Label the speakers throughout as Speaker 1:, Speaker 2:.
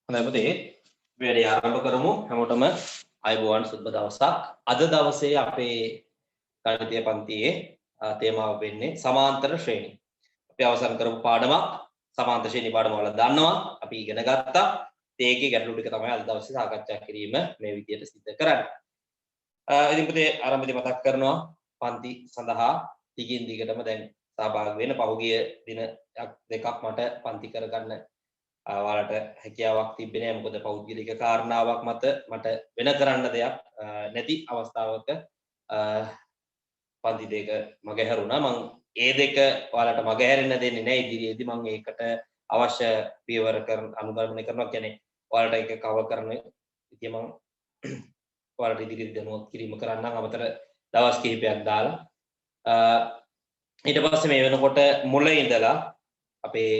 Speaker 1: හොඳයි පුතේ වැඩි ආරම්භ කරමු හැමෝටම අයබෝවන් සුබ දවසක් අද දවසේ අපේ ගණිතය පන්තියේ තේමාව වෙන්නේ සමාන්තර ශ්‍රේණි. අපි අවසන් කරපු පාඩමක් සමාන්තර ශ්‍රේණි පාඩම වල දන්නවා අපි ඉගෙන ගත්තා. ඒකේ ගැටලු ටික තමයි අද දවසේ සාකච්ඡා කිරීම මේ විදියට සිදු කරන්නේ. ඉතින් පුතේ ආරම්භයේදී මතක් කරනවා පන්ති සඳහා දිගින් දිගටම දැන් සහභාගී වෙන්න පහුගිය දින දෙකක් මට පන්ති කරගන්න ඔයාලට හැකියාවක් තිබෙන්නේ නැහැ මොකද පෞද්ගලික කාරණාවක් මත මට වෙන කරන්න දෙයක් නැති අවස්ථාවක පන්ති දෙක මගහැරුණා මම ඒ දෙක ඔයාලට මගහැරෙන්න දෙන්නේ නැහැ ඉදිරියේදී මම ඒකට අවශ්‍ය පියවර අනුගමනය කරනවා කියන්නේ ඔයාලට ඒක කවර් කරන ඉතින් මම ඔයාලට ඉදිරියට දැනුවත් කිරීම කරන්නම් අමතර දවස් කිහිපයක් දාලා ඊට පස්සේ මේ වෙනකොට මුල ඉඳලා අපේ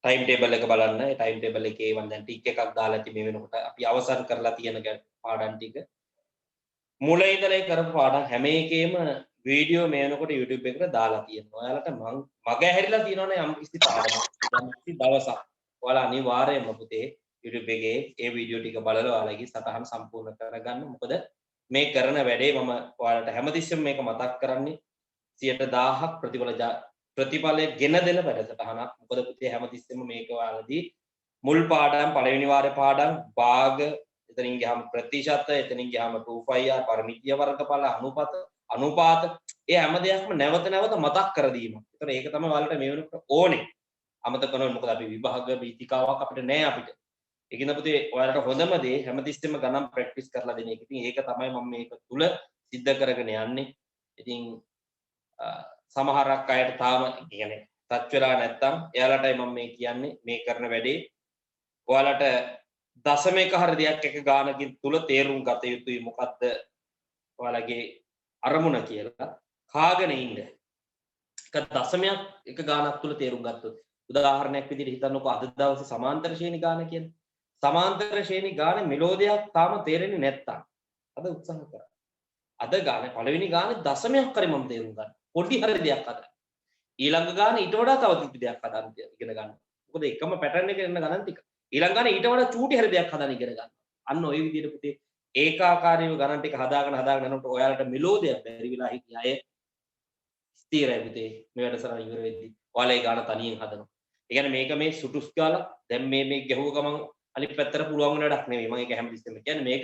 Speaker 1: ටයිම් ටේබල් එක බලන්න. ඒ ටයිම් ටේබල් එකේ මම දැන් ටික් එකක් දාලා ඇති මේ වෙනකොට අපි අවසන් කරලා තියෙන පාඩම් ටික. මුල ඉඳලා කරපු පාඩම් හැම එකේම වීඩියෝ මේ වෙනකොට YouTube එකට දාලා තියෙනවා. ඔයාලට මග ඇහැරිලා තියෙනවනේ යම් කිසි පාඩමක්. යම් කිසි දවසක්. ඔයාලා අනිවාර්යයෙන්ම පුතේ YouTube එකේ ඒ වීඩියෝ ටික බලලා ඔයාලගේ සටහන් සම්පූර්ණ කරගන්න. මොකද මේ කරන වැඩේ මම ඔයාලට හැමතිස්සෙම මේක මතක් කරන්නේ 100,000ක් ප්‍රතිඵලය ගෙන දෙන වැඩසටහනක්. මොකද පුතේ හැමතිස්සෙම මේක ඔයාලදී මුල් පාඩම් පළවෙනි වාරේ පාඩම් භාග එතනින් ගියාම ප්‍රතිශත එතනින් ගියාම 2πr පරිමිතිය වර්ගඵල අනුපාත ඒ හැම දෙයක්ම නැවත නැවත මතක් කර දීමක්. ඒතර ඒක තමයි ඔයාලට මේ වෙනකොට ඕනේ. අමතක කරනවා මොකද අපි විභාග වීතිකාවක් අපිට නැහැ අපිට. ඒකින පුතේ ඔයාලට හොඳම දේ හැමතිස්සෙම ගණන් ප්‍රැක්ටිස් කරලා දෙන එක. ඉතින් ඒක තමයි මම මේක තුල සිද්ධ කරගෙන යන්නේ. ඉතින් සමහරක් අයට තාම කියන්නේ ටච් වෙලා නැත්තම් එයාලටයි මම මේ කියන්නේ මේ කරන වැඩේ ඔයාලට දශමයක හරි දෙයක් එක ගානකින් තුල තේරුම් ගත යුතුයි මොකද්ද ඔයාලගේ අරමුණ කියලා කාගෙන ඉන්න. එක දශමයක් එක ගානක් තුල තේරුම් ගත්තොත් උදාහරණයක් විදිහට හිතන්නකෝ අද දවසේ සමාන්තර ශ්‍රේණි ගාන කියන්නේ. සමාන්තර ශ්‍රේණි ගානේ මෙලෝඩියක් තාම තේරෙන්නේ නැත්තම් අද උත්සාහ කරා. අද ගානේ පළවෙනි ගානේ දශමයක් හරි මම තේරුම් ගන්න. පොඩි හරි දෙයක් හදන්න. ඊළඟ ගානේ ඊට වඩා තව කිසි දෙයක් හදන්න ඉගෙන ගන්න. මොකද එකම පැටර්න් එකේ එන්න ගණන් ටික. ඊළඟ ගානේ ඊට වඩා චූටි හරි දෙයක් හදන්න ඉගෙන ගන්න. අන්න ওই විදිහට පුතේ ඒකාකාරීව ගණන් ටික හදාගෙන යනකොට ඔයාලට මෙලෝඩියක් බැරි වෙලා හිටිය අය ස්ථිරයි පුතේ මේ වැඩසටහන ඉවර වෙද්දී. ඔයාලා ඒ ගාන තනියෙන් හදනවා. ඒ කියන්නේ මේක මේ සුටුස් ගාලා දැන් මේ ගැහුව ගමන් අනිත් පැත්තට පුළුවන් වෙන වැඩක් නෙමෙයි. මම ඒක හැමතිස්සෙම කියන්නේ මේක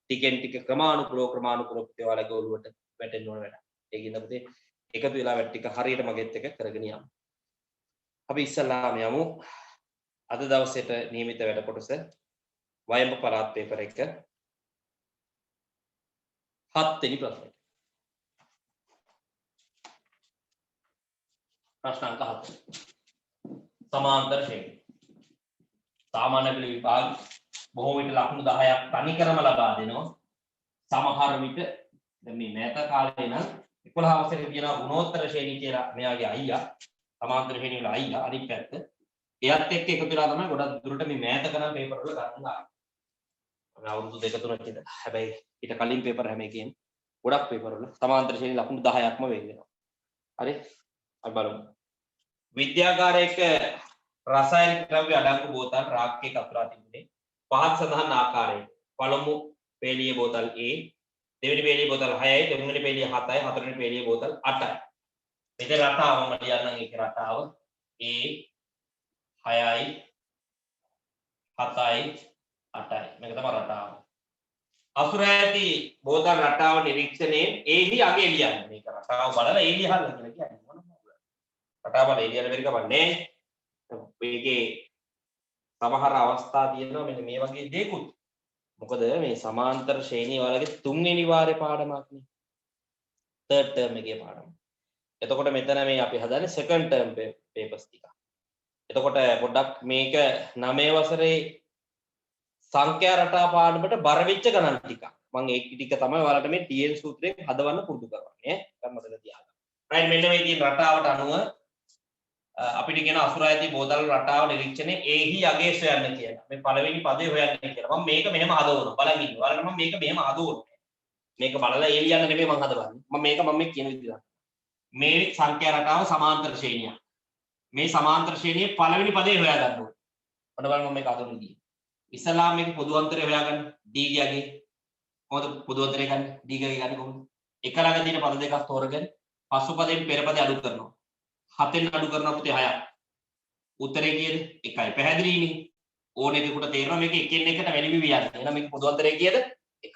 Speaker 1: ටිකෙන් ටික ක්‍රමානුකූලව පුතේ ඔයාලගේ ඔළුවට වැටෙන්න ඕන වැඩක්. ඒකින්ද පුතේ එකතු වෙලා වැඩ ටික හරියට මගෙත් එක කරගෙන යමු. අපි ඉස්සල්ලාම යමු අද දවසේට නියමිත වැඩ කොටස වයඹ පළාත් පේපර් 1 7 වෙනි ප්‍රශ්නය. ප්‍රශ්න අංක 7. සමාන්තර ශ්‍රේණි. සාමාන්‍ය පෙළ විභාග බොහෝ විට ලකුණු 10ක් තනිකරම ලබා දෙනවා. සමහර විට දැන් මේ මෑත කාලේ නම් 11 වසරේ තියෙනවා ගුණෝත්තර ශ්‍රේණි කියලා මෙයාගේ අයියා සමාන්තර ශ්‍රේණි වල අයියා අනිත් පැත්ත එයත් එක්ක එකතු වෙලා තමයි ගොඩක් දුරට මේ මෑත කරන පේපර් වල ගන්න ආවේ. අවුරුදු 2-3ක් ඉඳලා. හැබැයි ඊට කලින් පේපර් හැම එකේම ගොඩක් පේපර් වල සමාන්තර ශ්‍රේණි ලකුණු 10ක්ම වෙන් වෙනවා. හරි? අපි බලමු. විද්‍යාගාරයක රසායනික ද්‍රව්‍ය අඩංගු බෝතල් රාක්කයක අතුරා තිබුණේ පහත් සඳහන් ආකාරයෙන්. පළමු පේලිය බෝතල් A දෙවෙනි පේලිය බෝතල් 6යි තුන්වෙනි පේලිය 7යි හතරවෙනි පේලිය බෝතල් 8යි. මෙතන රටාව මම ලියන්නම් ඒකේ රටාව A 6යි 7යි 8යි මේක තමයි රටාව. අසුර ඇති බෝතල් රටාව නිරීක්ෂණයෙන් ඒහි අගේ ලියන්න. මේක රටාව බලලා ඒ ලියහල්ලා කියලා කියන්නේ මොනවද? රටාව බලලා ඒ ලියන්න බැරි කමක් නැහැ. මේකේ සමහර අවස්ථා තියෙනවා මෙන්න මේ වගේ දේකුත්. මොකද මේ සමාන්තර ශ්‍රේණිය වලගේ තුන්වෙනි වාරේ පාඩමක් නේ. third term එකේ පාඩම. එතකොට මෙතන මේ අපි හදන්නේ second term papers ටික. එතකොට පොඩ්ඩක් මේක 9 වසරේ සංඛ්‍යා රටා පාඩමට බර වෙච්ච ගණන් ටික. මම ඒ ටික තමයි ඔයාලට මේ TN සූත්‍රයෙන් හදවන්න පුරුදු කරවන්නේ. ඈ මතක තියාගන්න. right මෙන්න මේ තියෙන රටාවට අනුව අපිට කියන අසුරායති බෝතල් රටාව නිරීක්ෂණය ඒහි අගේ සොයන්න කියලා. මේ පළවෙනි පදේ හොයන්න කියලා. මම මේක මෙහෙම හදවනවා. බලන් ඉන්න. ඔයාලට මම මේක මෙහෙම හදවනවා. මේක බලලා ඒ ලියන්න නෙමෙයි මම හදවන්නේ. මම මේ කියන විදිහට. මේ සංඛ්‍යා රටාව සමාන්තර ශ්‍රේණියක්. මේ සමාන්තර ශ්‍රේණියේ පළවෙනි පදේ හොයා ගන්න ඕනේ. ඔන්න බලන්න මම මේක හදවන්නේ. ඉස්සලාම මේක පොදු අන්තරය හොයාගන්න d ගියාගේ කොහොමද පොදු අන්තරය ගන්න d ගියාගේ ගන්න කොහොමද එක ළඟ තියෙන පද දෙකක් තෝරගෙන පසු පදයෙන් පෙර පදේ අඩු කරනවා 7ෙන් අඩු කරනවා පුතේ 6ක් උත්තරේ කීයද 1යි පැහැදිලිනේ ඕනේ දෙකට තේරෙනවා මේක එකින් එකට වැඩි වී යනවා එහෙනම් මේක පොදු අන්තරය කීයද 1යි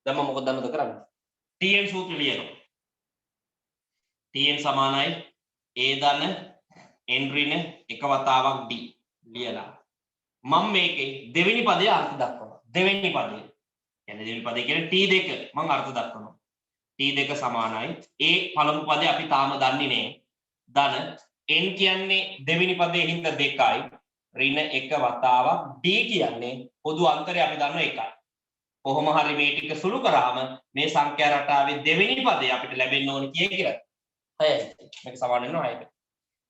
Speaker 1: දැන් මම මොකද දන්නවද කරන්නේ tn සූත්‍රය ලියනවා tn සමානයි a ධන n ඍණ එක වතාවක් d ලියලා මම මේකේ දෙවෙනි පදයේ අර්ථ දක්වනවා දෙවෙනි පදයේ කියන්නේ දෙවෙනි පදේ කියන්නේ t2 මම අර්ථ දක්වනවා t2 සමානයි a පළමු පදේ අපි තාම දන්නේ නැහැ ධන n කියන්නේ දෙවෙනි පදයේ හින්දා 2යි ඍණ එක වතාවක් d කියන්නේ පොදු අන්තරය අපි දන්නවා 1යි කොහොම හරි මේ ටික සුළු කරාම මේ සංඛ්‍යා රටාවේ දෙවෙනි පදේ අපිට ලැබෙන්න ඕනේ කීය කියලා 6යි මේක සමාන වෙනවා 6කට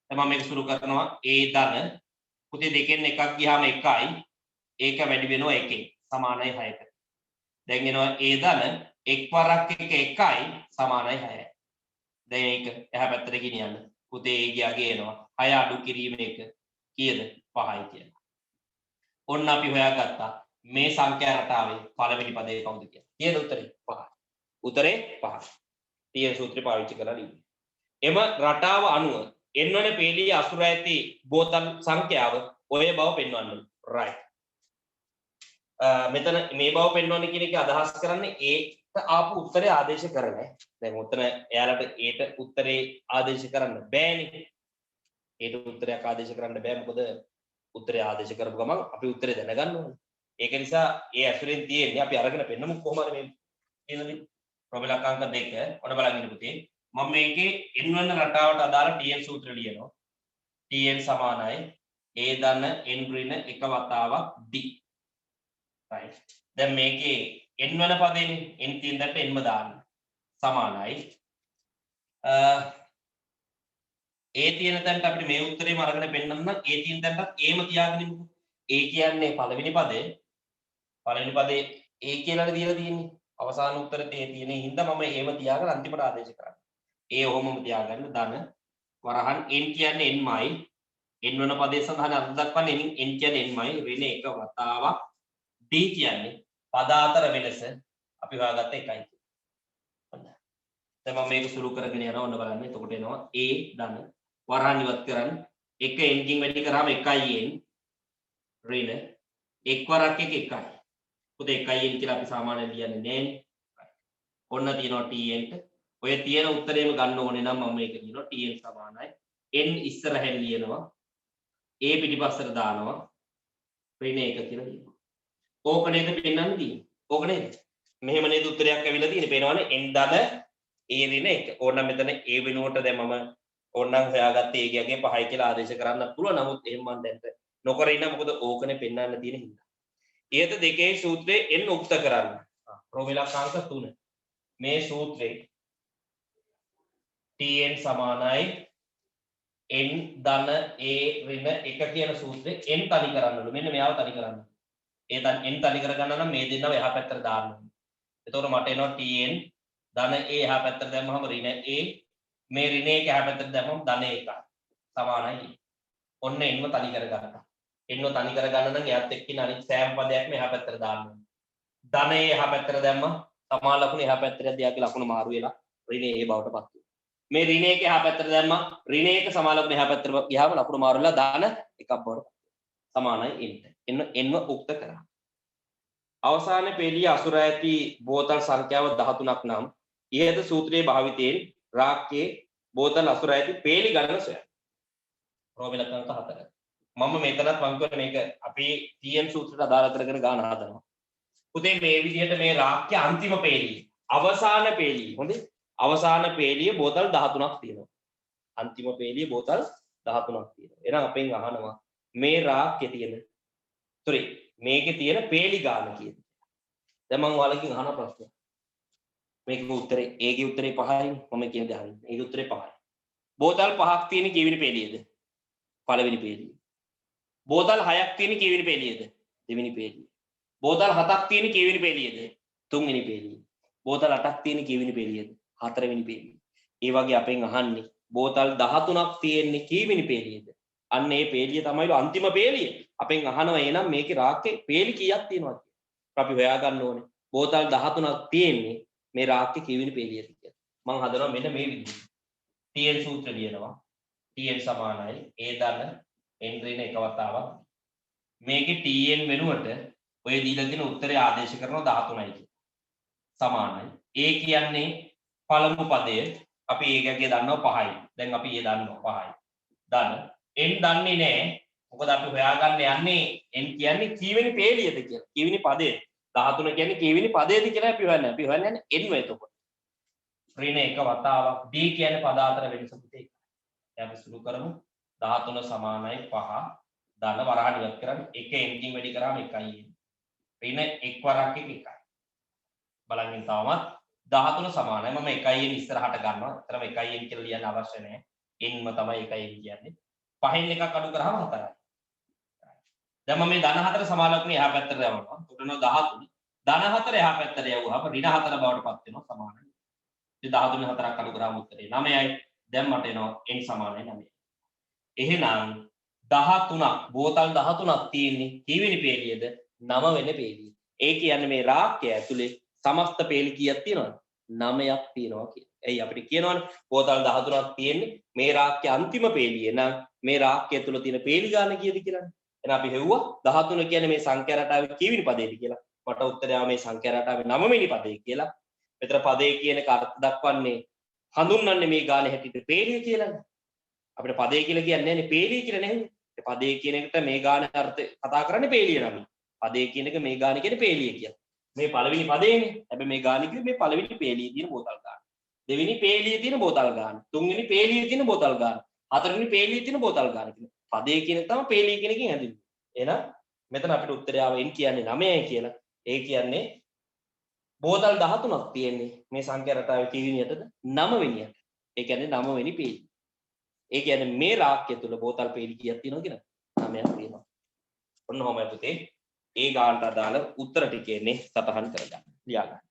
Speaker 1: දැන් මම මේක සුළු කරනවා a ධන පුතේ දෙකෙන් එකක් ගියාම 1යි ඒක වැඩි වෙනවා 1කින් සමානයි 6ට දැන් එනවා a ධන එක් වරක් එක 1යි සමානයි 6යි දැන් ඒක එහා පැත්තට ගෙනියන්න පුතේ a ගියාගේ එනවා 6 අඩු කිරීම එක කීයද 5යි කියලා ඔන්න අපි හොයාගත්තා මේ සංඛ්‍යා රටාවේ පළවෙනි පදේ කවුද කියලා කීයද උත්තරේ 5යි උත්තරේ 5යි tn සූත්‍රය පාවිච්චි කරලා ලියන්න එම රටාව අනුව n වන පේළියේ අසුර ඇති බෝතල් සංඛ්‍යාව ඔය බව පෙන්වන්න right මෙතන මේ බව පෙන්වන්න කියන එක අදහස් කරන්නේ ඒට ආපු උත්තරේ ආදේශ කරන්නේ දැන් උතන එයාලට ඒට උත්තරේ ආදේශ කරන්න බෑනේ ඒට උත්තරයක් ආදේශ කරන්න බෑ මොකද උත්තරේ ආදේශ කරපු ගමන් අපි උත්තරේ දැනගන්න ඕනේ ඒක නිසා ඒ ඇසුරෙන් තියෙන්නේ අපි අරගෙන පෙන්නමු කොහොමද මේ කියනදී ප්‍රබලක අංක 2 ඔන්න බලන්න ඉන්න පුතේ මම මේකේ n වන රටාවට අදාළ tn සූත්‍රය ලියනවා tn සමානයි a ධන n ඍණ එක වතාවක් d right දැන් මේකේ n වන පදේනේ n තියෙන දට nම දාන්න සමානයි a තියෙන තැනට අපිට මේ උත්තරේම අරගෙන පෙන්නන්න නම් a තියෙන තැනට aම තියාගෙන ඉමු a කියන්නේ පළවෙනි පදේ a කියලා දීලා තියෙන්නේ අවසාන උත්තරේ a තියෙන හින්දා මම aම තියාගෙන අන්තිමට ආදේශ කරන්නේ a ඔහොමම තියාගන්න ධන වරහන් n කියන්නේ nමයි n වන පදේ සඳහන් අර්ථ දක්වන්නේ n කියන්නේ nමයි ඍණ එක වතාවක් d කියන්නේ පද අතර වෙනස අපි හොයාගත්ත එකයි කියන්නේ. දැන් මම මේක සුළු කරගෙන යනවා ඔන්න බලන්න. එතකොට එනවා a ධන වරහන් ඉවත් කරන්න එක n කින් වැඩි කරාම 1යි n ඍණ එක් වරක් එක 1යි. පුතේ 1යි n කියලා අපි සාමාන්‍යයෙන් ලියන්නේ නෑනේ. ඔන්න තියෙනවා tn ට ඔය තියෙන උත්තරේම ගන්න ඕනේ නම් මම මේක කියනවා tn සමානයි n ඉස්සරහෙන් ලියනවා a පිටිපස්සට දානවා ඍණ 1 කියලා ලියනවා. ඕක නේද පෙන්නන්න තියෙන්නේ. ඕක නේද? මෙහෙම නේද උත්තරයක් ඇවිල්ලා තියෙන්නේ. පේනවනේ n ධන a ඍණ 1. ඕනනම් මෙතන a වෙනුවට දැන් මම ඕනනම් හොයාගත්තේ a ගියගේ 5යි කියලා ආදේශ කරන්න පුළුවන්. නමුත් එහෙම මම දැන් නොකර ඉන්න මොකද ඕකනේ පෙන්නන්න තියෙන හින්දා. ඊට දෙකේ සූත්‍රයේ n උක්ත කරන්න. ප්‍රෝමිලකාංක 3. මේ සූත්‍රේ tn සමානයි n ධන a ඍණ 1 කියන සූත්‍රේ n තනි කරන්නලු. මෙන්න මෙයාව තනි කරන්න. ඒ n තනි කරගන්න නම් මේ දෙන්නව එහා පැත්තට දාන්න ඕනේ. එතකොට මට එනවා tn ධන a එහා පැත්තට දැම්මම ඍණ a මේ ඍණ 1 එහා පැත්තට දැම්මම ධන 1 සමානයි. ඔන්න nව තනි කරගන්නවා. nව තනි කරගන්න නම් එයාත් එක්කින අනිත් සෑම පදයක්ම එහා පැත්තට දාන්න ඕනේ. ධන a එහා පැත්තට දැම්ම සමාන ලකුණ එහා පැත්තට යද්දී ලකුණ මාරු වෙලා ඍණ a බවට පත් වෙනවා. මේ ඍණ 1 එහා පැත්තට දැම්ම ඍණ 1 සමාන ලකුණ එහා පැත්තට ගියාම ලකුණ මාරු වෙලා ධන 1ක් බවට සමානයි nව උක්ත කරා. අවසාන පේළියේ අසුර ඇති බෝතල් සංඛ්‍යාව 13ක් නම් ඉහත සූත්‍රයේ භාවිතයෙන් රාක්කේ බෝතල් අසුර ඇති පේළි ගණන සොයන්න. ප්‍රෝමිලක අංක 4. මම මෙතනත් මම කියන්නේ මේක අපේ tn සූත්‍රයට අදාළ කරගෙන ගාන හදනවා. පුතේ මේ විදිහට මේ රාක්‍ය අන්තිම පේළියේ අවසාන පේළියේ හොඳේ අවසාන පේළියේ බෝතල් 13ක් තියෙනවා. අන්තිම පේළියේ බෝතල් 13ක් තියෙනවා. එහෙනම් අපෙන් අහනවා මේ රාක්කේ තියෙන මේකේ තියෙන පේලි ගාන කීයද? දැන් මම ඔයාලකින් අහන ප්‍රශ්නයක්. මේකේ උත්තරේ A ගේ උත්තරේ 5යි මම කියන්නේ අහන්න. ඒකේ උත්තරේ 5යි. බෝතල් 5ක් තියෙන කීවෙනි පේලියද? පළවෙනි පේලිය. බෝතල් 6ක් තියෙන කීවෙනි පේලියද? දෙවෙනි පේලිය. බෝතල් 7ක් තියෙන කීවෙනි පේලියද? තුන්වෙනි පේලිය. බෝතල් 8ක් තියෙන කීවෙනි පේලියද? හතරවෙනි පේලිය. ඒ වගේ අපෙන් අහන්නේ බෝතල් 13ක් තියෙන්නේ කීවෙනි පේලියද? අන්න ඒ පේලිය තමයිලු අන්තිම පේලිය. අපෙන් අහනවා එහෙනම් මේකේ රාක්කේ පේලි කීයක් තියෙනවද කියලා. අපි හොයා ගන්න ඕනේ. බෝතල් 13ක් තියෙන්නේ මේ රාක්කේ කීවෙනි පේලියද කියලා. මම හදනවා මෙන්න මේ විදිහට. TN සූත්‍ර ලියනවා. TN සමානයි A ධන n ඍණ එක වතාවක්. මේකේ TN වෙනුවට ඔය දීලා තියෙන උත්තරේ ආදේශ කරනවා 13යි කියලා. සමානයි. A කියන්නේ පළමු පදය. අපි ඒකගේ දන්නවා 5යි. දැන් අපි ඒ දන්නවා 5යි. ධන n දන්නේ නැහැ. මොකද අපි හොයාගන්න යන්නේ n කියන්නේ කීවෙනි පේලියද කියලා. කීවෙනි පදේ. 13 කියන්නේ කීවෙනි පදේද කියලා අපි හොයන්නේ. අපි හොයන්නේ n එතකොට. ඍණ එක වතාවක් d කියන්නේ පද අතර වෙනස පුතේ. දැන් අපි සුළු කරමු. 13 සමානයි 5. ධන වරහන් ඉවත් කරන්නේ 1 n කින් වැඩි කරාම 1යි එන්නේ. ඍණ එක් වරක් එක 1යි. බලන්න තාමත් 13 සමානයි. මම 1යි n ඉස්සරහට ගන්නවා. අතරම 1යි n කියලා ලියන්න අවශ්‍ය නැහැ. n ම තමයි 1යි n කියන්නේ. 5න් එකක් අඩු කරාම 4යි. දැන් මම මේ ධන 4 සමානලක්ෂණය එහා පැත්තට යවනවා. උඩන 13. ධන 4 එහා පැත්තට යවුවාම ඍණ 4 බවට පත් වෙනවා සමානයි. ඉතින් 13 4ක් අඩු කරාම උත්තරේ 9යි. දැන් මට එනවා n සමානයි 9යි. එහෙනම් 13ක් බෝතල් 13ක් තියෙන්නේ කීවෙනි පේලියද? 9 වෙනි පේලිය. ඒ කියන්නේ මේ රාක්කය ඇතුලේ සමස්ත පේලි කීයක් තියෙනවද? 9ක් තියෙනවා කියලා. එයි අපිට කියනවනේ බෝතල් 13ක් තියෙන්නේ මේ රාක්කයේ අන්තිම පේලිය නම් මේ රාක්කය තුල තියෙන පේලි ගාන කීයද කියලානේ. එහෙනම් අපි හෙව්වා 13 කියන්නේ මේ සංඛ්‍යා රටාවේ කීවෙනි පදේද කියලා. මට උත්තරය ආව මේ සංඛ්‍යා රටාවේ 9 වෙනි පදේ කියලා. මෙතන පදේ කියන එක අර්ථ දක්වන්නේ හඳුන්වන්නේ මේ ගානේ හැටියට පේලිය කියලානේ. අපිට පදේ කියලා කියන්නේ නැහැනේ පේලිය කියලා නෙවෙයි. ඒ පදේ කියන එකට මේ ගානේ අර්ථ කතා කරන්නේ පේලිය නම. පදේ කියන එක මේ ගානේ කියන්නේ පේලිය කියලා. මේ පළවෙනි පදේනේ. හැබැයි මේ ගානේ කිව්වේ මේ පළවෙනි පේලියේ තියෙන බෝතල් ගාන. දෙවෙනි පේලියේ තියෙන බෝතල් ගාන. තුන්වෙනි පේලියේ තියෙන බෝතල් ගාන. හතරවෙනි පේලියේ තියෙන බෝතල් ගාන කියලා. පදේ කියන එක තමයි පේලිය කියන එකෙන් හැදෙන්නේ. එහෙනම් මෙතන අපිට උත්තරය ආව n කියන්නේ 9යි කියලා. ඒ කියන්නේ බෝතල් 13ක් තියෙන්නේ මේ සංඛ්‍යා රටාවේ කීවෙනියටද? 9 වෙනියට. ඒ කියන්නේ 9 වෙනි පේලිය. ඒ කියන්නේ මේ රාක්කය තුල බෝතල් පේලි කීයක් තියෙනවද කියලා? 9ක් තියෙනවා. ඔන්න ඔහොමයි පුතේ. ඒ ගානට අදාළ උත්තර ටික එන්නේ සටහන් කරගන්න. ලියා ගන්න.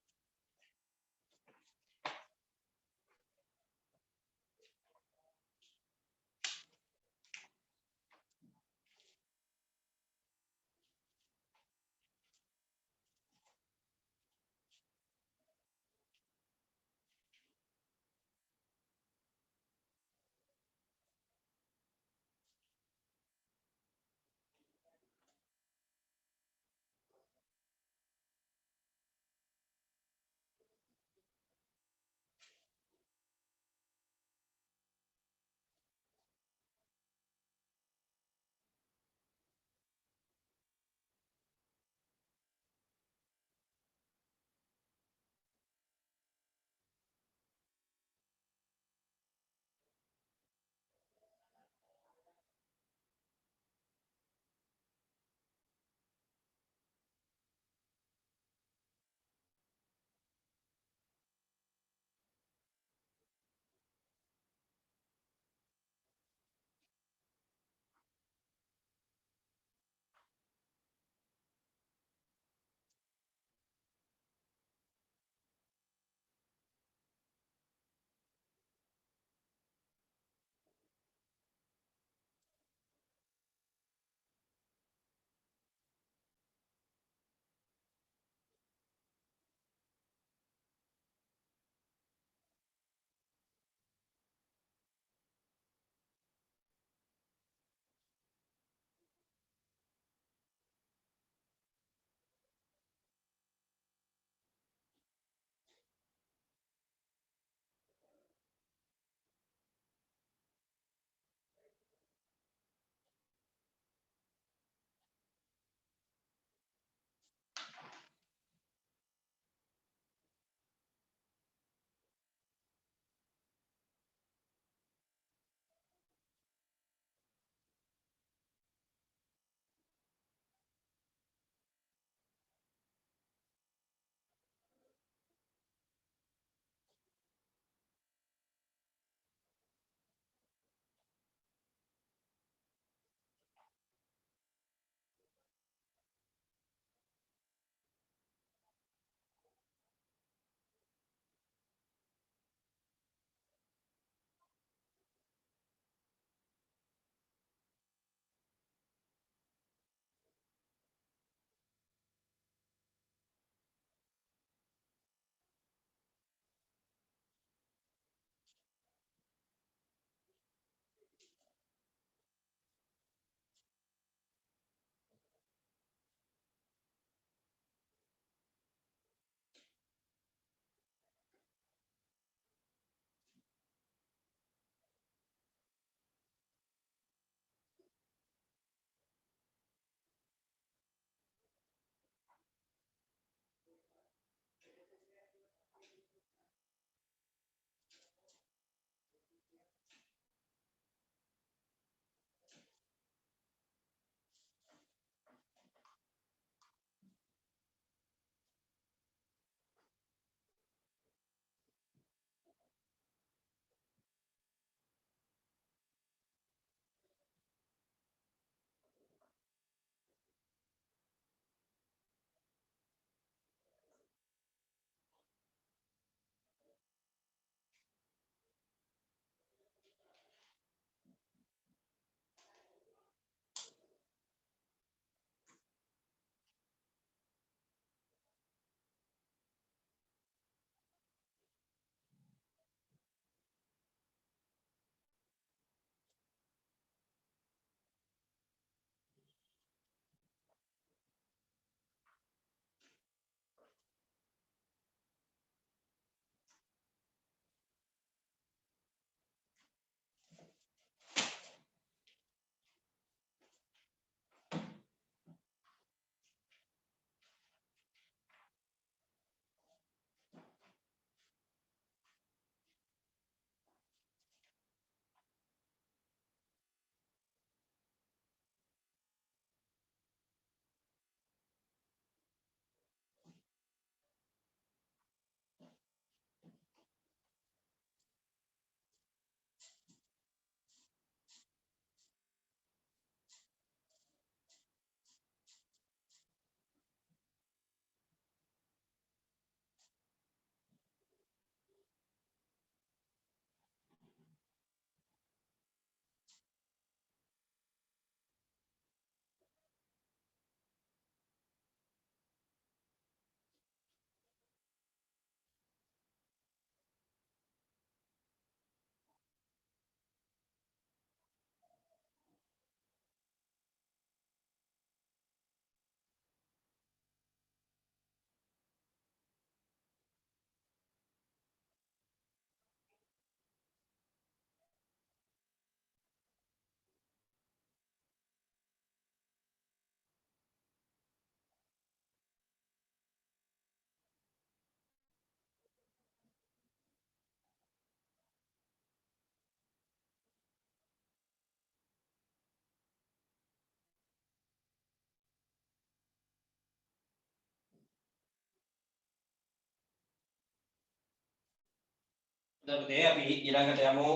Speaker 1: දේ අපි ඊළඟට යමු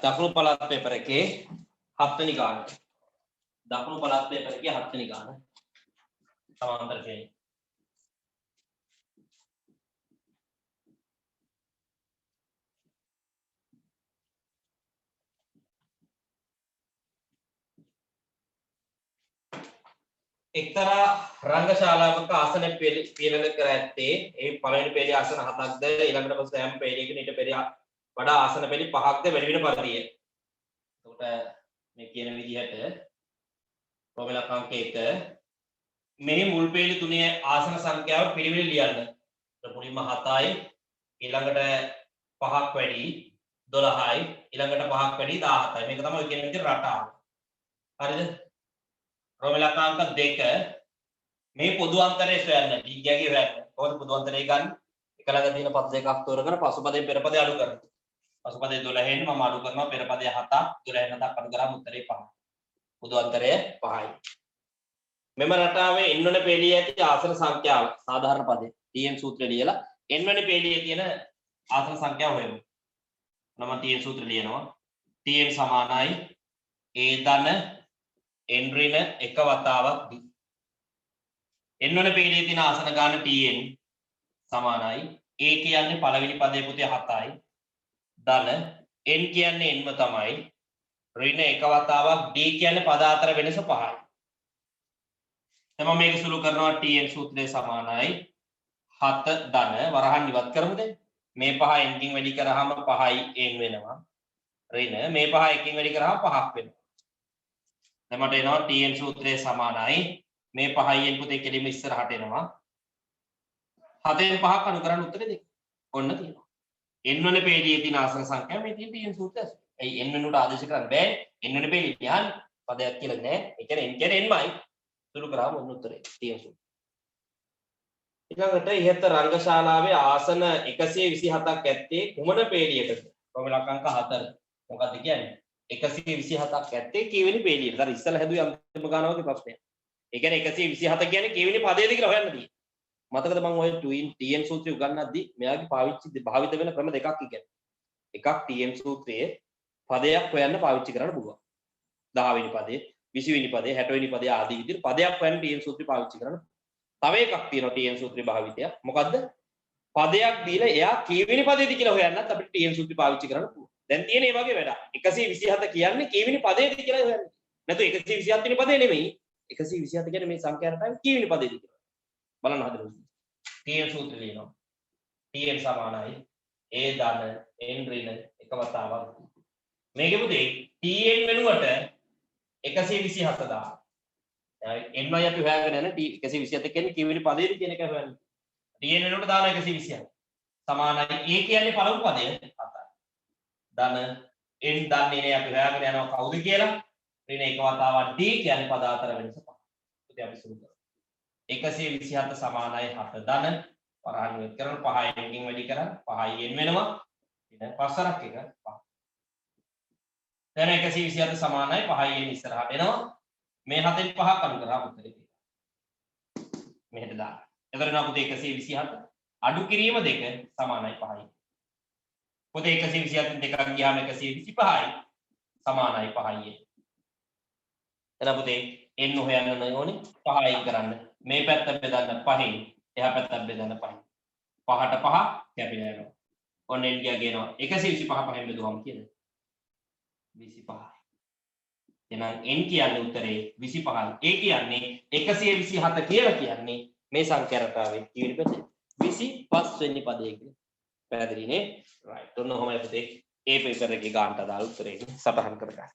Speaker 1: දකුණු පළාත් පේපර් එකේ 7 වෙනි ගාන. දකුණු පළාත් පේපර් එකේ 7 වෙනි ගාන. සමාන්තර ශ්‍රේණි. එක්තරා රංගශාලාවක ආසන පිළිවෙල කර ඇත්තේ ඒ පළවෙනි පේළිය ආසන 7ක්ද ඊළඟට පස්සේ හැම පේළියකින් ඊට වඩා ආසන පෙළි 5ක්ද වැඩි වෙන පරිදිය. එතකොට මේ කියන විදිහට ප්‍රෝමෙලක් අංක 1 මෙහි මුල් පේළි තුනේ ආසන සංඛ්‍යාව පිළිවෙල ලියන්න. මුලින්ම 7යි ඊළඟට 5ක් වැඩි 12යි ඊළඟට 5ක් වැඩි 17යි. මේක තමයි කියන විදිහට රටාව. හරිද? ප්‍රෝමෙලකාංක 2 මේ පොදු අන්තරය සොයන්න. ඩීග්යාගේ හොයන්න. කොහොමද පොදු අන්තරය ගන්න? එක ළඟ තියෙන පද දෙකක් තෝරගෙන පසුපදයෙන් පෙරපදය අඩු කරනවා. පසුපදයේ 12න් මම අඩු කරනවා පෙරපදයේ 7ක් 12න් 7ක් අඩු කරාම උත්තරේ 5යි. පොදු අන්තරය 5යි. මෙම රටාවේ n වන පේළියේ ඇති ආසන සංඛ්‍යාව සාධාරණ පදේ tn සූත්‍රය ලියලා n වෙනි පේළියේ තියෙන ආසන සංඛ්‍යාව හොයමු. මම tn සූත්‍රය ලියනවා. tn සමානයි a ධන n ඍණ එක වතාවක් d. n වන පේළියේ තියෙන ආසන ගාන tn සමානයි a කියන්නේ පළවෙනි පදයේ පුතේ 7යි. ධන n කියන්නේ nම තමයි. ඍණ එක වතාවක් d කියන්නේ පද අතර වෙනස 5යි. එතම මේක සුළු කරනවා tn සූත්‍රය සමානයි 7 ධන වරහන් ඉවත් කරමුද? මේ 5 n කින් වැඩි කරාම 5යි n වෙනවා. ඍණ මේ 5 1කින් වැඩි කරාම 5ක් වෙනවා. දැන් මට එනවා tn සූත්‍රය සමානයි මේ 5යි n පුතේ කෙලින්ම ඉස්සරහට එනවා. 7න් 5ක් අනු කරන්න උත්තරේ දෙක. ඔන්න තියෙනවා. n වන පේළියේ තියෙන ආසන සංඛ්‍යාව මේ තියෙන tn සූත්‍රය. ඒ n වෙනුවට ආදේශ කරන්න බෑ. n වෙන පේළිය ලියන්න පදයක් කියලා නෑ. ඒ කියන්නේ n කියන්නේ nමයි. සුළු කරාම ඔන්න උත්තරේ tn සූත්‍රය. ඊළඟට ඉහත රංගශාලාවේ ආසන 127ක් ඇත්තේ කුමන පේළියකද? ප්‍රෝමෙලක් අංක 4. මොකක්ද කියන්නේ? 127ක් ඇත්තේ කීවෙනි පේළියද? අර ඉස්සලා හැදුවේ අන්තිම ගාන වගේ ප්‍රශ්නයක්. ඒ කියන්නේ 127 කියන්නේ කීවෙනි පදයේද කියලා හොයන්න තියෙන්නේ. මතකද මම ඔය tn සූත්‍රය උගන්වද්දී මෙයාගේ භාවිත වෙන ක්‍රම දෙකක් කියන්නේ. එකක් tn සූත්‍රයේ පදයක් හොයන්න පාවිච්චි කරන්න පුළුවන්. 10 වෙනි පදේ, 20 වෙනි පදේ, 60 වෙනි පදේ ආදී විදිහට පදයක් හොයන්න tn සූත්‍රය පාවිච්චි කරන්න. තව එකක් තියෙනවා tn සූත්‍රයේ භාවිතය. මොකද්ද? පදයක් දීලා එයා කීවෙනි පදේද කියලා හොයන්නත් අපිට tn සූත්‍රය පාවිච්චි කරන්න පුළුවන්. දැන් තියෙන මේ වගේ වැඩක්. 127 කියන්නේ කීවෙනි පදේද කියලා හොයන්න. නැතු 127 වෙනි පදේ නෙමෙයි. 127 කියන්නේ මේ සංඛ්‍යාවට කීවෙනි පදේද කියලා. බලන්න හදන්න. tn සූත්‍රය ලියනවා. tn සමානයි a ධන n ඍණ එක වතාවක්. මේකෙ පුතේ tn වෙනුවට 127 දාන්න. එන්නයි අපි හොයාගෙන යන 127 කියන්නේ කීවෙනි පදේද කියන එක හොයන්නේ. tn වෙනුවට දාන 127. සමානයි a කියන්නේ පළමු පදය 7යි. ධන n දන්නේ නැහැ අපි හොයාගෙන යනවා කවුද කියලා. ඍණ එක වතාවක් d කියන්නේ පද අතර වෙනස 5. පුතේ අපි සුළු කරමු. 127 සමානයි 7 ධන වරහන් ඉවත් කරන 5 n කින් වැඩි කරන් 5i n වෙනවා. ඊට පස්සරක් එක 5. දැන් 127 සමානයි 5i n ඉස්සරහට එනවා. මේ 7න් 5ක් අනු කරා උත්තරේ තියෙනවා. මෙහෙට දාන්න. එතකොට එනවා පුතේ 127 අඩු කිරීම 2 සමානයි 5යි. පුතේ 127න් දෙකක් ගියාම 125යි සමානයි 5යි. එතන පුතේ n හොයන්න ඕනේ 5යි කරන්න. මේ පැත්ත බෙදන්න 5න් එහා පැත්ත බෙදන්න 5න්. 5ට 5 කැපිලා යනවා. ඔන්න n ගියනවා 125 5න් බෙදුවම කියන්නේ 25යි. එහෙනම් n කියන්නේ උත්තරේ 25යි. ඒ කියන්නේ 127 කියලා කියන්නේ මේ සංඛ්‍යා රටාවේ කීවෙනි පදේ? 25 වෙනි පදේ කියලා. පැහැදිලි නේ? රයිට්. ඔන්න ඔහමයි පුතේ ඒ පේපර් එකේ ගානට අදාළ උත්තරේ සටහන් කරගන්න.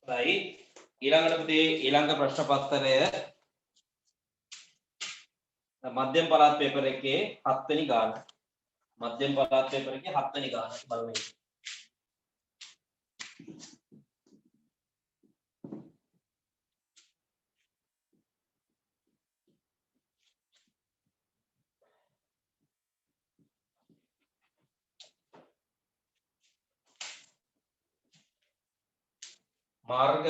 Speaker 1: හොඳයි ඊළඟට පුතේ ඊළඟ ප්‍රශ්න පත්‍රය මධ්‍යම පළාත් පේපර් එකේ 7 වෙනි ගාන මධ්‍යම පළාත් පේපර් එකේ 7 වෙනි ගාන බලමු මාර්ග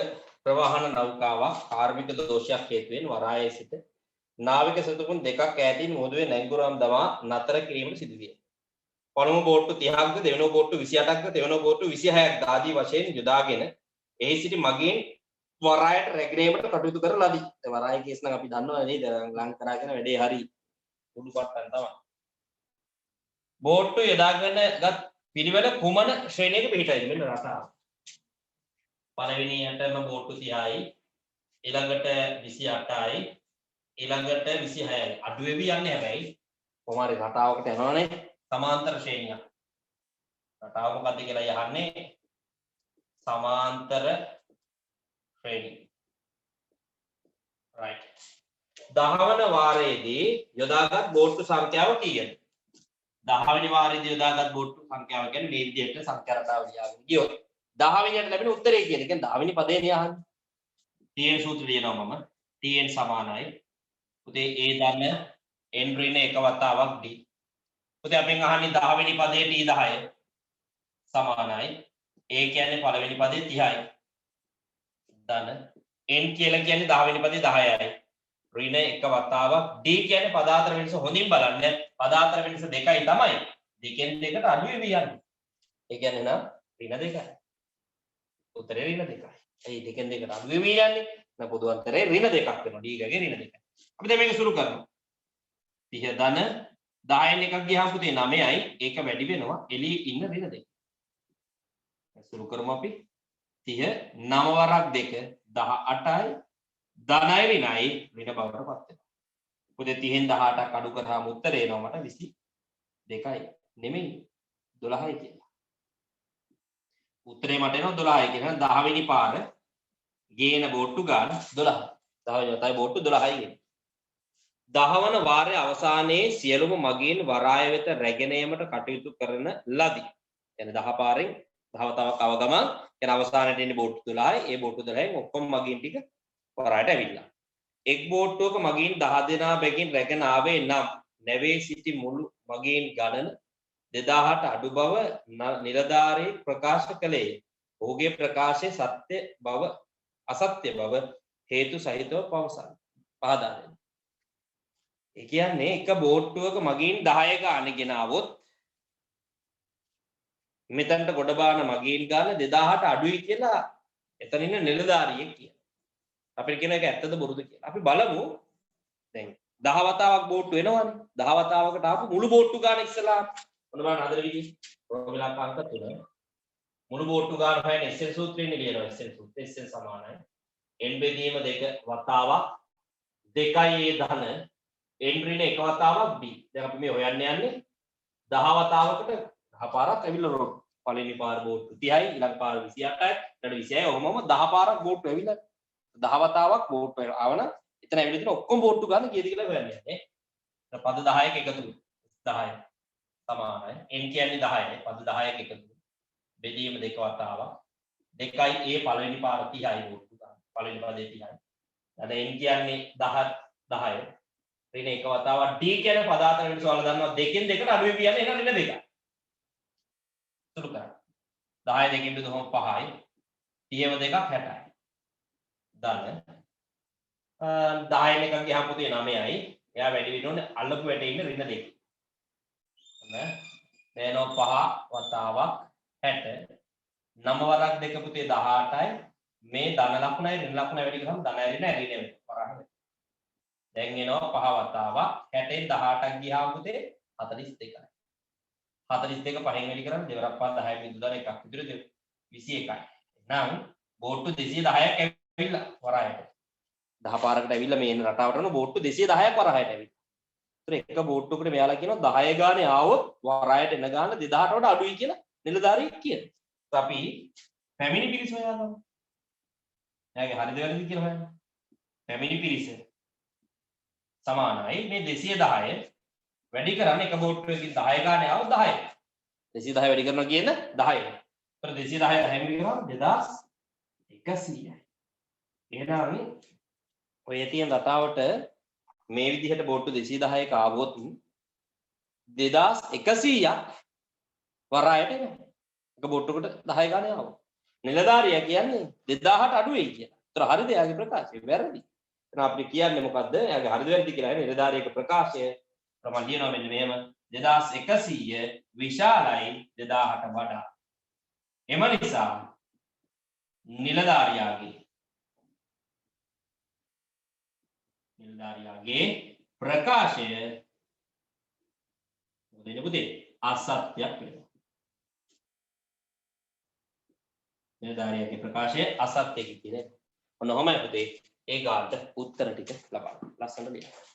Speaker 1: ප්‍රවාහන නෞකාවක් කාර්මික දෝෂයක් හේතුවෙන් වරායේ සිට නාවික සතුකුන් දෙකක් ඈතින් මුහුදුවේ නැංගුරම් දමා නතර කිරීමට සිදු විය. පළමු බෝට්ටු 30ක්ද දෙවෙනි බෝට්ටු 28ක්ද දෙවෙනි බෝට්ටු 26ක්ද ආදී වශයෙන් යොදාගෙන එහි සිටි මගීන් වරායට රැගෙනීමට කටයුතු කරන ලදී. ඒ වරාය කේස් නම් අපි දන්නවා නේද? ලංකාරාගෙන වැඩේ හරි උඩු පට්ටන් තමයි. බෝට්ටු යොදාගෙනගත් පිළිවෙල කුමන ශ්‍රේණියක පිහිටයිද? මෙන්න රටාව. පළවෙනියටම බෝට්ටු 30යි ඊළඟට 28යි ඊළඟට 26යි අඩු වෙවි යන්නේ හැබැයි කොහොම හරි රටාවකට යනවනේ සමාන්තර ශ්‍රේණියක් රටාව මොකක්ද කියලා යහන්නේ සමාන්තර ශ්‍රේණිය right 10 වන වාරයේදී යොදාගත් බෝට්ටු සංඛ්‍යාව කීයද 10 වෙනි වාරයේදී යොදාගත් බෝට්ටු සංඛ්‍යාව කියන්නේ මේ විදිහට සංඛ්‍යා රටාව ලියාගෙන ගියොත් 10 වෙනියට ලැබෙන උත්තරය කියන්නේ 10 වෙනි පදේ ලියහන්නේ tn සූත්‍රය ලියනවා මම tn සමානයි පුතේ a දන්න n ඍණ එක වතාවක් d පුතේ අපෙන් අහන්නේ 10 වෙනි පදේ t 10 සමානයි a කියන්නේ පළවෙනි පදේ 30යි දන්න n කියලා කියන්නේ 10 වෙනි පදේ 10යි ඍණ එක වතාවක් d කියන්නේ පදාතර වෙනස හොඳින් බලන්න පදාතර වෙනස දෙකයි තමයි දෙකෙන් දෙකට අඩු වෙවි යන්නේ ඒ කියන්නේ නම් ඍණ දෙකයි උත්තරේ ඍණ දෙකයි ඒ දෙකෙන් දෙකට අඩු වෙවි යන්නේ නම් පොදු අන්තරේ ඍණ දෙකක් වෙනවා d එකගේ ඍණ දෙකයි අපි දැන් මේක සුළු කරමු 30 ධන 10න් එකක් ගියාම පුතේ 9යි ඒක වැඩි වෙනවා එළියේ ඉන්න ඍණ දෙක සුළු කරමු අපි 30 9 වරක් 2 18යි ධනයි ඍණයි ඍණ බවට පත් වෙනවා පුතේ 30න් 18ක් අඩු කරාම උත්තරේ එනවා මට 22යි නෙමෙයි 12යි කියලා උත්තරේ මට එනවා 12යි කියලා 10 වෙනි පාර ගේන බෝට්ටු ගාන 12 10 වෙනි වතාවේ බෝට්ටු 12යි ගේ 10 වන වාරයේ අවසානයේ සියලුම මගීන් වරාය වෙත රැගෙන යාමට කටයුතු කරන ලදී. يعني 10 පාරෙන් 10 වතාවක් ආව ගමන් يعني අවසානයේ ඉන්නේ බෝට්ටු 12යි. ඒ බෝට්ටු 12න් ඔක්කොම මගීන් ටික වරායට ඇවිල්ලා. එක් බෝට්ටුවක මගීන් 10 දෙනා බැගින් රැගෙන ආවේ නම් නැවේ සිටි මුළු මගීන් ගණන 2000ට අඩු බව නිලධාරී ප්‍රකාශ කළේ. ඔහුගේ ප්‍රකාශයේ සත්‍ය බව අසත්‍ය බව හේතු සහිතව පවසන. පහදා දෙන්න. ඒ කියන්නේ එක බෝට්ටුවක මගීන් 10 ගාන ගෙන આવොත් මෙතනට ගොඩ බාන මගීන් ගාන 2000ට අඩුයි කියලා එතන ඉන්න නිලධාරියෙක් කියනවා. අපිට කියන එක ඇත්තද බොරුද කියලා. අපි බලමු. දැන් 10 වතාවක් බෝට්ටු එනවනේ. 10 වතාවකට ආපු මුළු බෝට්ටු ගාන ඉස්සලා මොන බලන්න හදන විදිහ. ප්‍රෝග්‍රෑම් අංක 3. මුළු බෝට්ටු ගාන හොයන SL සූත්‍රයෙන් ලියනවා. SL සූත්‍රය SL සමානයි. n බෙදීම 2 වතාවක් 2යි ධන n ඍණ එක වතාවක් b. දැන් අපි මේ හොයන්න යන්නේ 10 වතාවකට 10 පාරක් ඇවිල්ලා රෝඩ්. පළවෙනි පාර බෝට්ටු 30යි ඊළඟ පාර 28යි ඊට 26යි ඔහොමම 10 පාරක් බෝට්ටු ඇවිල්ලා 10 වතාවක් බෝට්ටු ආවන එතන ඇවිල්ලා තියෙන ඔක්කොම බෝට්ටු ගන්න කීයද කියලා හොයන්න යන්නේ. දැන් පද 10ක එකතු 10යි සමානයි. n කියන්නේ 10යි. පද 10ක එකතු. බෙදීම 2 වතාවක් 2යි a පළවෙනි පාර 30යි බෝට්ටු ගන්න. පළවෙනි පදේ 30යි. දැන් n කියන්නේ 10යි. ඍණ එක වතාවක් d කියන්නේ පදාතර වෙනස ඔයාලා දන්නවා දෙකෙන් දෙකට අඩු වෙවි යන්නේ එහෙනම් ඍණ දෙකයි. සුළු කරා. 10 දෙකෙන් බෙදුවම 5යි. 30ව දෙකක් 60යි. දාන්න. 10න් එකක් ගියාම පුතේ 9යි. එයා වැඩි වෙන්න ඕනේ අල්ලපු වැටේ ඉන්න ඍණ දෙක. හොඳ. මේනෝ 5 වතාවක් 60. 9 වරක් දෙක පුතේ 18යි. මේ ධන ලකුණයි ඍණ ලකුණයි වැඩි කරාම ධන ඇරින ඇරින වෙනවා. දැන් එනවා 5 වතාවක් 60න් 18ක් ගියාම පුතේ 42යි. 42 පහෙන් වැඩි කරාම දෙවරක් පාර 10 බිඳු දාන එකක් විතර 21යි. එහෙනම් බෝට්ටු 210ක් ඇවිල්ලා වරායට. 10 පාරකට ඇවිල්ලා මේ රටාවට යන බෝට්ටු 210ක් වරායට ඇවිල්ලා. ඒතර එක බෝට්ටුවකට මෙයාලා කියනවා 10 ගානේ ආවොත් වරායට එන ගාන 2000ට වඩා අඩුයි කියලා නිලධාරියෙක් කියනවා. අපි පැමිණි පිරිස හොයාගමු. එයාගේ හරිද වැරදිද කියලා හොයන්න. පැමිණි පිරිස සමානයි මේ 210 වැඩි කරන්නේ එක බෝට්ටුවකින් 10 ගානේ ආව 10. 210 වැඩි කරනවා කියන 10. ඒතර 210 හැමිලි කරා 2100යි. එහෙනම් ඔය තියෙන රටාවට මේ විදිහට බෝට්ටු 210ක ආවොත් 2100ක් වරායට එනවා. එක බෝට්ටුවකට 10 ගානේ ආවොත්. නිලධාරියා කියන්නේ 2000ට අඩු වෙයි කියලා. ඒතර හරිද එයාගේ ප්‍රකාශය? වැරදි. එහෙනම් අපිට කියන්නේ මොකද්ද? එයාගේ හරිද වැරදි කියලා නේ නිලධාරියක ප්‍රකාශය. ප්‍රමාණ ලියනවා මෙන්න මෙහෙම 2100 විශාලයි 2000ට වඩා. එම නිසා නිලධාරියාගේ ප්‍රකාශය මොකද පුතේ අසත්‍යයක් වෙනවා. නිලධාරියාගේ ප්‍රකාශය අසත්‍යයි කියන්නේ. ඔන්න ඔහමයි පුතේ ඒ ගානට උත්තර ටික ලබන්න. ලස්සනට ලියන්න.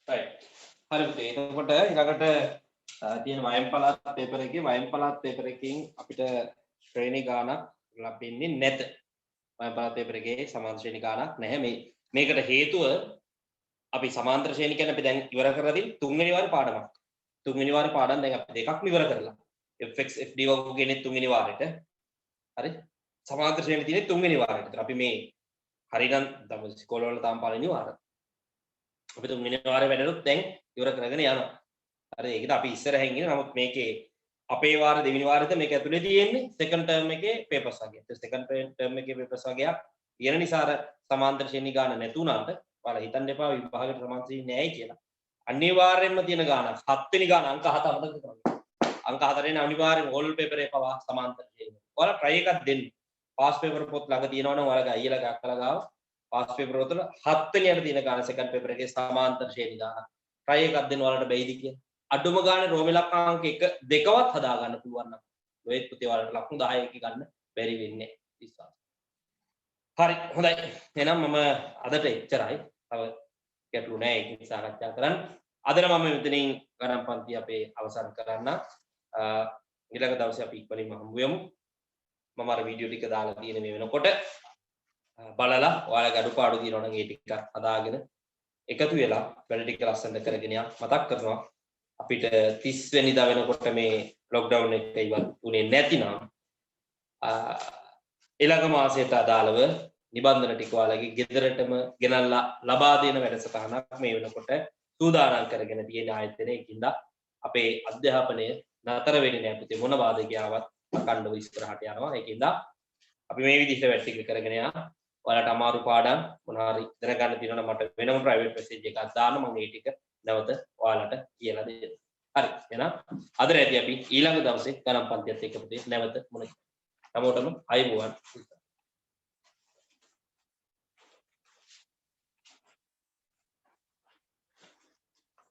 Speaker 1: right හරි පුතේ එතකොට ඊළඟට තියෙන වයම් පළාත් පේපර් එකේ වයම් පළාත් පේපර් එකකින් අපිට ශ්‍රේණි ගානක් ලැබෙන්නේ නැත වයම් පළාත් පේපර් එකේ සමාන්තර ශ්‍රේණි ගානක් නැහැ මේකට හේතුව අපි සමාන්තර ශ්‍රේණි කියන්නේ අපි දැන් ඉවර කරලා තියෙන තුන්වෙනි වාරේ පාඩමක් තුන්වෙනි වාරේ පාඩම් දැන් අපි දෙකක්ම ඉවර කරලා fx fdy වගේ කියන්නේ තුන්වෙනි වාරෙට හරි සමාන්තර ශ්‍රේණි තියෙන්නේ තුන්වෙනි වාරෙට. ඒතර අපි මේ හරිනම් තමයි ඉස්කෝලේ වල තාම පළවෙනි වාරය. අපි තුන්වෙනි වාරේ වැඩලුත් දැන් ඉවර කරගෙන යනවා. හරි ඒකට අපි ඉස්සරහින් ඉන්නේ. නමුත් මේකේ අපේ වාර දෙවෙනි වාරෙද මේක ඇතුලේ තියෙන්නේ සෙකන්ඩ් ටර්ම් එකේ පේපර්ස් වගේ. ඒ සෙකන්ඩ් ටර්ම් එකේ පේපර්ස් වගේක් තියෙන නිසා අර සමාන්තර ශ්‍රේණි ගාන නැතුණාට ඔයාලා හිතන්න එපා විභාගයට සමාන්තර ශ්‍රේණි නැහැයි කියලා. අනිවාර්යයෙන්ම තියෙන ගානක් 7 වෙනි ගාන අංක 7 අමතක කරගන්න. අංක 4 වෙනි අනිවාර්යයෙන්ම ඕල් පේපරේ පවා සමාන්තර ශ්‍රේණි. ඔයාලා try එකක් දෙන්න. පාස් පේපර් පොත් ළඟ තියෙනවනම් ඔයාලගේ අයියලා අක්කලා ගාව පාස් පේපර් වල 7 වෙනියට තියෙන ගාන සෙකන්ඩ් පේපර් එකේ සමාන්තර ශ්‍රේණි ගාන. try එකක් දෙන්න ඔයාලට බැයිද කියලා. අඩුම ගානේ රෝම ඉලක්කාංක 1 2වත් හදා ගන්න පුළුවන් නම් ඔයත් පුතේ ඔයාලට ලකුණු 10ක ගන්න බැරි වෙන්නේ විශ්වාස. හරි හොඳයි. එහෙනම් මම අදට එච්චරයි. තව ගැටලු නැහැ ඒක සාකච්ඡා කරන්න. අදට මම මෙතනින් ගණන් පන්ති අපේ අවසන් කරන්න. ඊළඟ දවසේ අපි ඉක්මනින්ම හමු වෙමු. මම අර වීඩියෝ ටික දාලා තියෙන මේ වෙනකොට බලලා ඔයාලගේ අඩුපාඩු තියෙනවා නම් ඒ ටික හදාගෙන එකතු වෙලා වැඩ ටික ලස්සනට කරගෙන යන්න මතක් කරනවා. අපිට 30 වෙනිදා වෙනකොට මේ ලොක්ඩවුන් එක ඉවත් උනේ නැතිනම් ඊළඟ මාසයට අදාළව නිබන්ධන ටික ඔයාලගේ ගෙදරටම ගෙනල්ලා ලබා දෙන වැඩසටහනක් මේ වෙනකොට සූදානම් කරගෙන තියෙන ආයතනයකින්ද අපේ අධ්‍යාපනය නතර වෙන්නේ නැහැ පුතේ මොන බාධකයාවක් අකණ්ඩව ඉස්සරහට යනවා ඒකින්ද අපි මේ විදිහට වැඩ ටික කරගෙන යනවා ඔයාලට අමාරු පාඩම් මොනවා හරි දැනගන්න තියෙනවා මට වෙනම ප්‍රයිවට් මෙසේජ් එකක් දාන්න මම ඒ ටික නැවත ඔයාලට කියලා දෙන්න. හරි එහෙනම් අද රැදී අපි ඊළඟ දවසේ ගණන් පන්තියත් එක්ක පුතේ නැවත මොන හැමෝටම අයබෝවන්